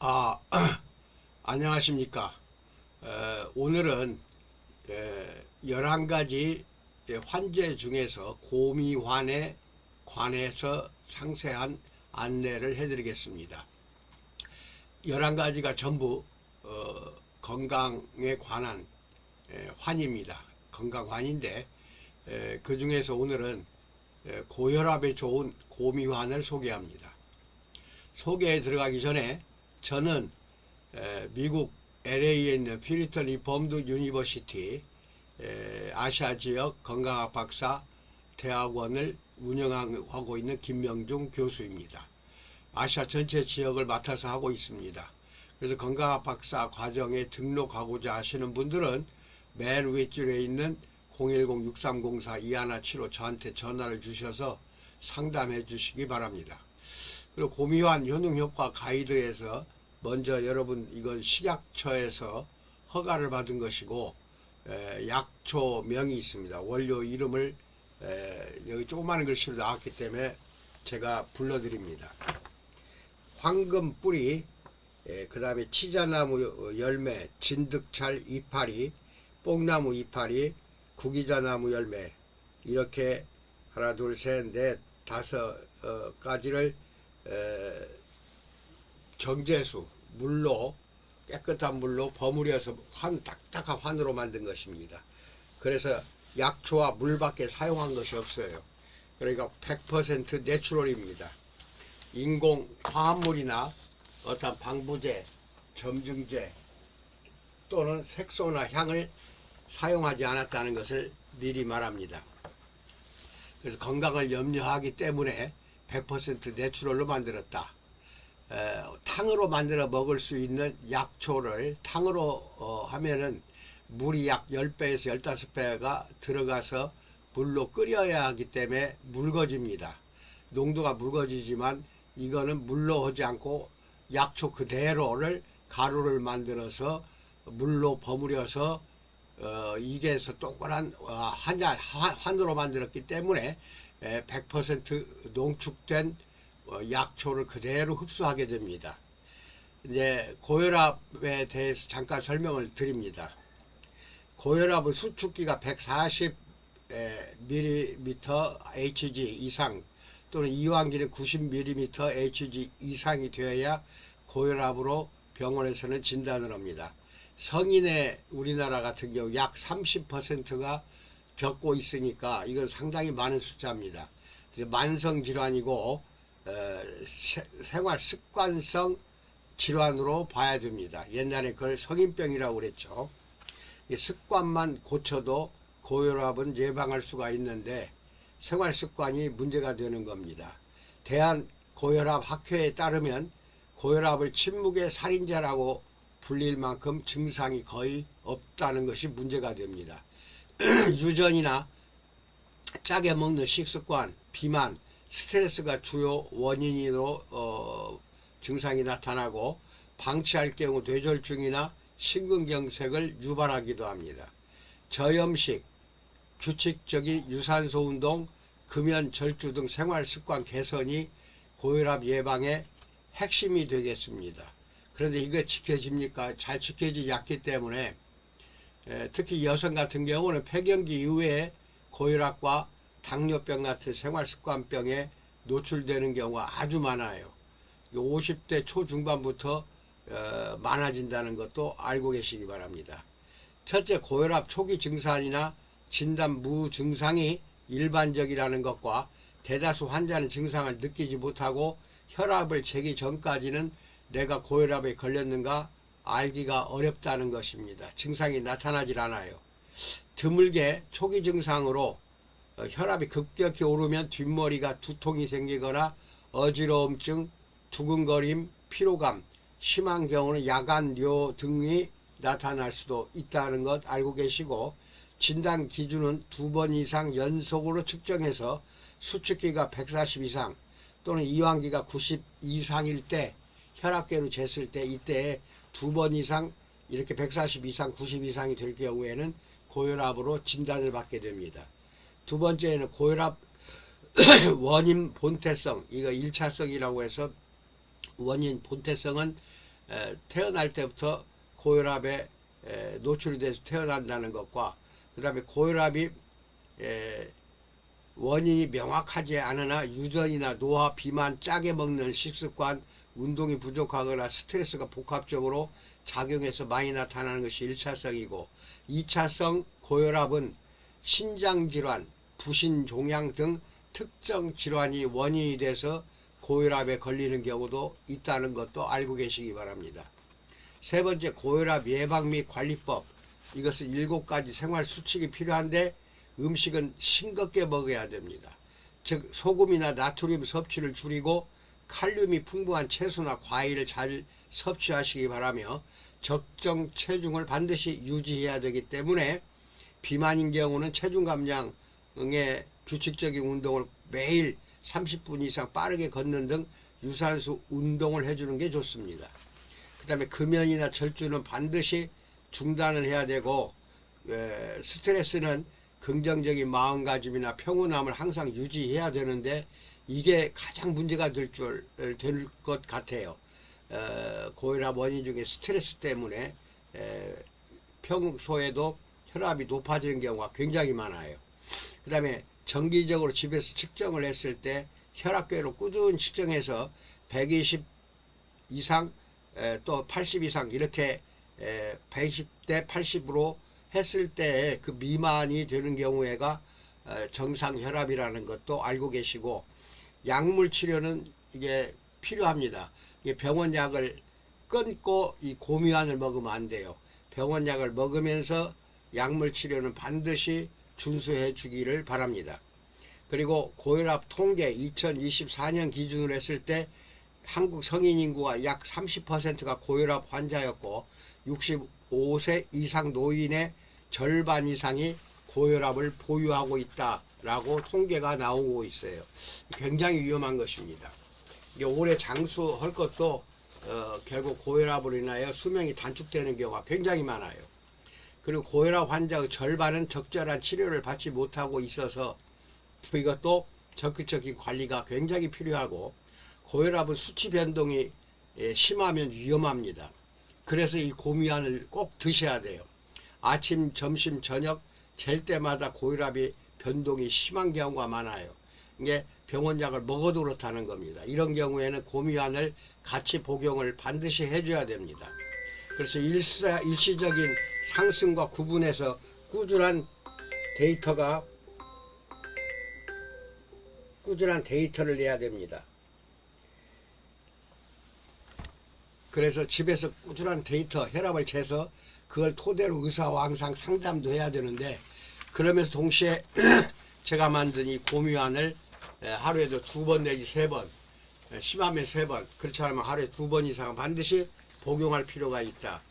아, 안녕하십니까. 오늘은 11가지 환제 중에서 고미환에 관해서 상세한 안내를 해드리겠습니다. 11가지가 전부 건강에 관한 환입니다. 건강환인데 그 중에서 오늘은 고혈압에 좋은 고미환을 소개합니다. 소개에 들어가기 전에 저는 미국 LA에 있는 피리턴 리폼드 유니버시티 아시아 지역 건강학 박사 대학원을 운영하고 있는 김명중 교수입니다. 아시아 전체 지역을 맡아서 하고 있습니다. 그래서 건강학 박사 과정에 등록하고자 하시는 분들은 맨 윗줄에 있는 010-6304-2175 저한테 전화를 주셔서 상담해 주시기 바랍니다. 그리고 고미환 효능효과 가이드에서 먼저 여러분 이건 식약처에서 허가를 받은 것이고 약초명이 있습니다. 원료 이름을 여기 조그마한 글씨로 나왔기 때문에 제가 불러드립니다. 황금 뿌리, 그 다음에 치자나무 열매, 진득찰 이파리, 뽕나무 이파리, 구기자나무 열매, 이렇게 하나 둘 셋 넷 다섯 가지를 정제수 물로, 깨끗한 물로 버무려서 딱딱한 환으로 만든 것입니다. 그래서 약초와 물밖에 사용한 것이 없어요. 그러니까 100% 내추럴입니다. 인공 화합물이나 어떤 방부제, 점증제 또는 색소나 향을 사용하지 않았다는 것을 미리 말합니다. 그래서 건강을 염려하기 때문에 100% 내추럴로 만들었다. 탕으로 만들어 먹을 수 있는 약초를 탕으로 하면은 물이 약 10배에서 15배가 들어가서 물로 끓여야 하기 때문에 묽어집니다. 농도가 묽어지지만 이거는 물로 하지 않고 약초 그대로를 가루를 만들어서 물로 버무려서 이게서 동그란 환으로 만들었기 때문에 100% 농축된 약초를 그대로 흡수하게 됩니다. 이제 고혈압에 대해서 잠깐 설명을 드립니다. 고혈압은 수축기가 140mm Hg 이상 또는 이완기는 90mm Hg 이상이 되어야 고혈압으로 병원에서는 진단을 합니다. 성인의 우리나라 같은 경우 약 30%가 겪고 있으니까 이건 상당히 많은 숫자입니다. 만성 질환이고 생활 습관성 질환으로 봐야 됩니다. 옛날에 그걸 성인병이라고 그랬죠. 습관만 고쳐도 고혈압은 예방할 수가 있는데 생활 습관이 문제가 되는 겁니다. 대한고혈압학회에 따르면 고혈압을 침묵의 살인자라고 불릴 만큼 증상이 거의 없다는 것이 문제가 됩니다. 유전이나 짜게 먹는 식습관, 비만, 스트레스가 주요 원인으로 증상이 나타나고 방치할 경우 뇌졸중이나 심근경색을 유발하기도 합니다. 저염식, 규칙적인 유산소 운동, 금연, 절주 등 생활습관 개선이 고혈압 예방의 핵심이 되겠습니다. 그런데 이거 지켜집니까? 잘 지켜지지 않기 때문에 특히 여성 같은 경우는 폐경기 이후에 고혈압과 당뇨병 같은 생활습관병에 노출되는 경우가 아주 많아요. 50대 초중반부터 많아진다는 것도 알고 계시기 바랍니다. 첫째, 고혈압 초기 증상이나 진단 무증상이 일반적이라는 것과 대다수 환자는 증상을 느끼지 못하고 혈압을 재기 전까지는 내가 고혈압에 걸렸는가 알기가 어렵다는 것입니다. 증상이 나타나질 않아요. 드물게 초기 증상으로 혈압이 급격히 오르면 뒷머리가 두통이 생기거나 어지러움증, 두근거림, 피로감, 심한 경우는 야간뇨 등이 나타날 수도 있다는 것 알고 계시고, 진단 기준은 2번 이상 연속으로 측정해서 수축기가 140 이상 또는 이완기가 90 이상일 때, 혈압계로 쟀을 때 이때 2번 이상 이렇게 140 이상 90 이상이 될 경우에는 고혈압으로 진단을 받게 됩니다. 두 번째는 고혈압 원인 본태성, 이거 1차성이라고 해서 원인 본태성은 태어날 때부터 고혈압에 노출이 돼서 태어난다는 것과 그 다음에 고혈압이 원인이 명확하지 않으나 유전이나 노화, 비만, 짜게 먹는 식습관, 운동이 부족하거나 스트레스가 복합적으로 작용해서 많이 나타나는 것이 1차성이고 2차성 고혈압은 신장질환, 부신종양 등 특정 질환이 원인이 돼서 고혈압에 걸리는 경우도 있다는 것도 알고 계시기 바랍니다. 세 번째, 고혈압 예방 및 관리법. 이것은 7가지 생활 수칙이 필요한데 음식은 싱겁게 먹어야 됩니다. 즉 소금이나 나트륨 섭취를 줄이고 칼륨이 풍부한 채소나 과일을 잘 섭취하시기 바라며 적정 체중을 반드시 유지해야 되기 때문에 비만인 경우는 체중 감량에 규칙적인 운동을 매일 30분 이상 빠르게 걷는 등 유산소 운동을 해주는 게 좋습니다. 그 다음에 금연이나 절주는 반드시 중단을 해야 되고 스트레스는 긍정적인 마음가짐이나 평온함을 항상 유지해야 되는데 이게 가장 문제가 될 것 같아요. 고혈압 원인 중에 스트레스 때문에 평소에도 혈압이 높아지는 경우가 굉장히 많아요. 그 다음에 정기적으로 집에서 측정을 했을 때 혈압계로 꾸준히 측정해서 120 이상 또 80 이상 이렇게 120대 80으로 했을 때 그 미만이 되는 경우에가 정상 혈압이라는 것도 알고 계시고 약물 치료는 이게 필요합니다. 이게 병원 약을 끊고 이 고미환을 먹으면 안 돼요. 병원 약을 먹으면서 약물 치료는 반드시 준수해 주기를 바랍니다. 그리고 고혈압 통계 2024년 기준으로 했을 때 한국 성인 인구가 약 30%가 고혈압 환자였고 65세 이상 노인의 절반 이상이 고혈압을 보유하고 있다라고 통계가 나오고 있어요. 굉장히 위험한 것입니다. 이게 오래 장수할 것도 결국 고혈압으로 인하여 수명이 단축되는 경우가 굉장히 많아요. 그리고 고혈압 환자의 절반은 적절한 치료를 받지 못하고 있어서 이것도 적극적인 관리가 굉장히 필요하고 고혈압은 수치 변동이 심하면 위험합니다. 그래서 이 고미환을 꼭 드셔야 돼요. 아침, 점심, 저녁 잴 때마다 고혈압이 변동이 심한 경우가 많아요. 이게 병원 약을 먹어도 그렇다는 겁니다. 이런 경우에는 고미환을 같이 복용을 반드시 해줘야 됩니다. 그래서 일시적인 상승과 구분해서 꾸준한 데이터를 내야 됩니다. 그래서 집에서 꾸준한 데이터, 혈압을 재서 그걸 토대로 의사와 항상 상담도 해야 되는데 그러면서 동시에 제가 만든 이 고미환을 하루에도 2번 내지 3번, 심하면 3번, 그렇지 않으면 하루에 2번 이상은 반드시 복용할 필요가 있다.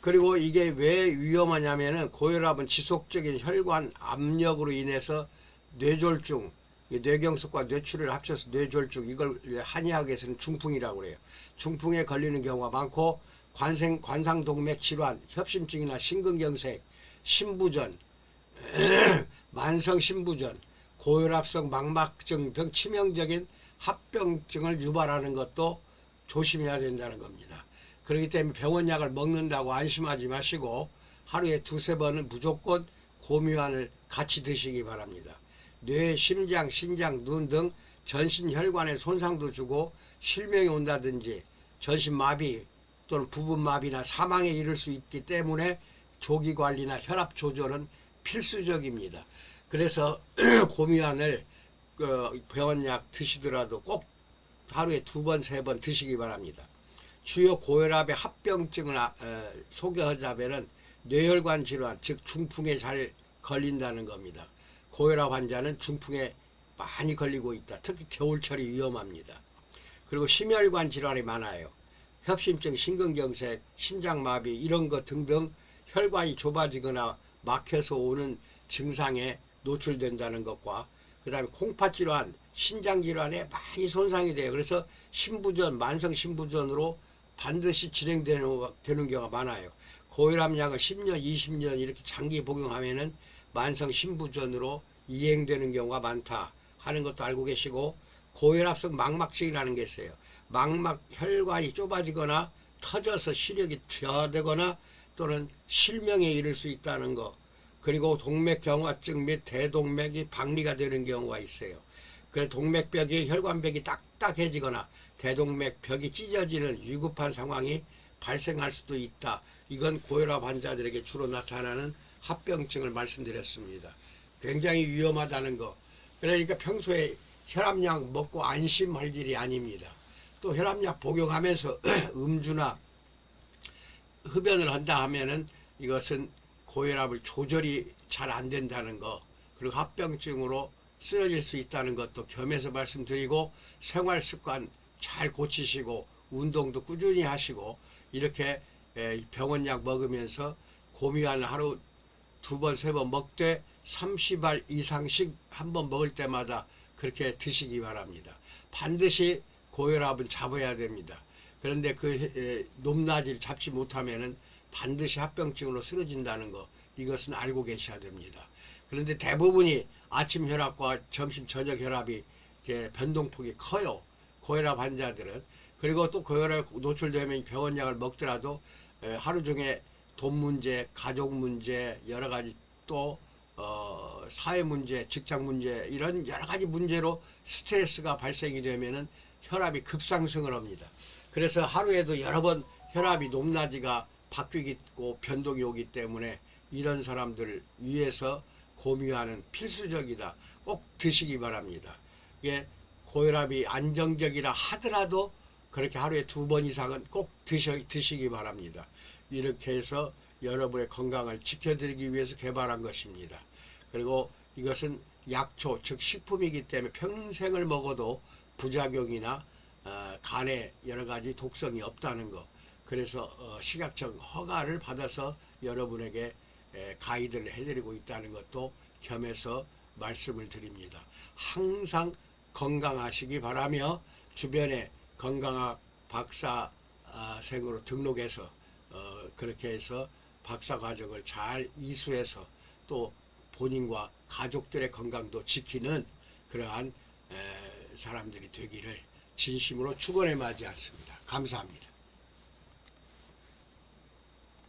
그리고 이게 왜 위험하냐면은 고혈압은 지속적인 혈관 압력으로 인해서 뇌졸중, 뇌경색과 뇌출혈을 합쳐서 뇌졸중, 이걸 한의학에서는 중풍이라고 그래요. 중풍에 걸리는 경우가 많고 관상동맥 질환, 협심증이나 심근경색, 신부전, 만성 신부전, 고혈압성 망막증 등 치명적인 합병증을 유발하는 것도 조심해야 된다는 겁니다. 그렇기 때문에 병원 약을 먹는다고 안심하지 마시고 하루에 2-3번은 무조건 고미환을 같이 드시기 바랍니다. 뇌, 심장, 신장, 눈 등 전신 혈관에 손상도 주고 실명이 온다든지 전신마비 또는 부분마비나 사망에 이를 수 있기 때문에 조기관리나 혈압 조절은 필수적입니다. 그래서 고미환을 병원약 드시더라도 꼭 하루에 2번, 3번 드시기 바랍니다. 주요 고혈압의 합병증을 소개하자면 뇌혈관 질환, 즉 중풍에 잘 걸린다는 겁니다. 고혈압 환자는 중풍에 많이 걸리고 있다. 특히 겨울철이 위험합니다. 그리고 심혈관 질환이 많아요. 협심증, 심근경색, 심장마비 이런 것 등등 혈관이 좁아지거나 막혀서 오는 증상에 노출된다는 것과 그 다음에 콩팥질환, 신장질환에 많이 손상이 돼요. 그래서 신부전, 만성 신부전으로 반드시 진행되는 경우가 많아요. 고혈압 약을 10년, 20년 이렇게 장기 복용하면은 만성 신부전으로 이행되는 경우가 많다 하는 것도 알고 계시고 고혈압성 망막증이라는 게 있어요. 망막 혈관이 좁아지거나 터져서 시력이 저하되거나 또는 실명에 이를 수 있다는 거, 그리고 동맥경화증 및 대동맥이 박리가 되는 경우가 있어요. 그래서 동맥벽이 혈관벽이 딱딱해지거나 대동맥벽이 찢어지는 위급한 상황이 발생할 수도 있다. 이건 고혈압 환자들에게 주로 나타나는 합병증을 말씀드렸습니다. 굉장히 위험하다는 거. 그러니까 평소에 혈압약 먹고 안심할 일이 아닙니다. 또 혈압약 복용하면서 음주나 흡연을 한다 하면은 이것은 고혈압을 조절이 잘 안 된다는 거, 그리고 합병증으로 쓰러질 수 있다는 것도 겸해서 말씀드리고, 생활 습관 잘 고치시고 운동도 꾸준히 하시고 이렇게 병원약 먹으면서 고미환 하루 2번, 3번 먹되 30알 이상씩 한 번 먹을 때마다 그렇게 드시기 바랍니다. 반드시 고혈압은 잡아야 됩니다. 그런데 그 높낮이를 잡지 못하면은 반드시 합병증으로 쓰러진다는 거, 이것은 알고 계셔야 됩니다. 그런데 대부분이 아침 혈압과 점심 저녁 혈압이 변동폭이 커요. 고혈압 환자들은. 그리고 또 고혈압 노출되면 병원약을 먹더라도 하루 중에 돈 문제, 가족 문제, 여러 가지 또 사회 문제, 직장 문제, 이런 여러 가지 문제로 스트레스가 발생이 되면은 혈압이 급상승을 합니다. 그래서 하루에도 여러 번 혈압이 높낮이가 바뀌고 변동이 오기 때문에 이런 사람들을 위해서 고미환은 필수적이다. 꼭 드시기 바랍니다. 이게 고혈압이 안정적이라 하더라도 그렇게 하루에 2번 이상은 꼭 드시기 바랍니다. 이렇게 해서 여러분의 건강을 지켜드리기 위해서 개발한 것입니다. 그리고 이것은 약초, 즉 식품이기 때문에 평생을 먹어도 부작용이나 간에 여러 가지 독성이 없다는 것. 그래서 식약청 허가를 받아서 여러분에게 가이드를 해드리고 있다는 것도 겸해서 말씀을 드립니다. 항상 건강하시기 바라며, 주변에 건강학 박사생으로 등록해서 그렇게 해서 박사 과정을 잘 이수해서 또 본인과 가족들의 건강도 지키는 그러한 사람들이 되기를 진심으로 축원해 마지 않습니다. 감사합니다.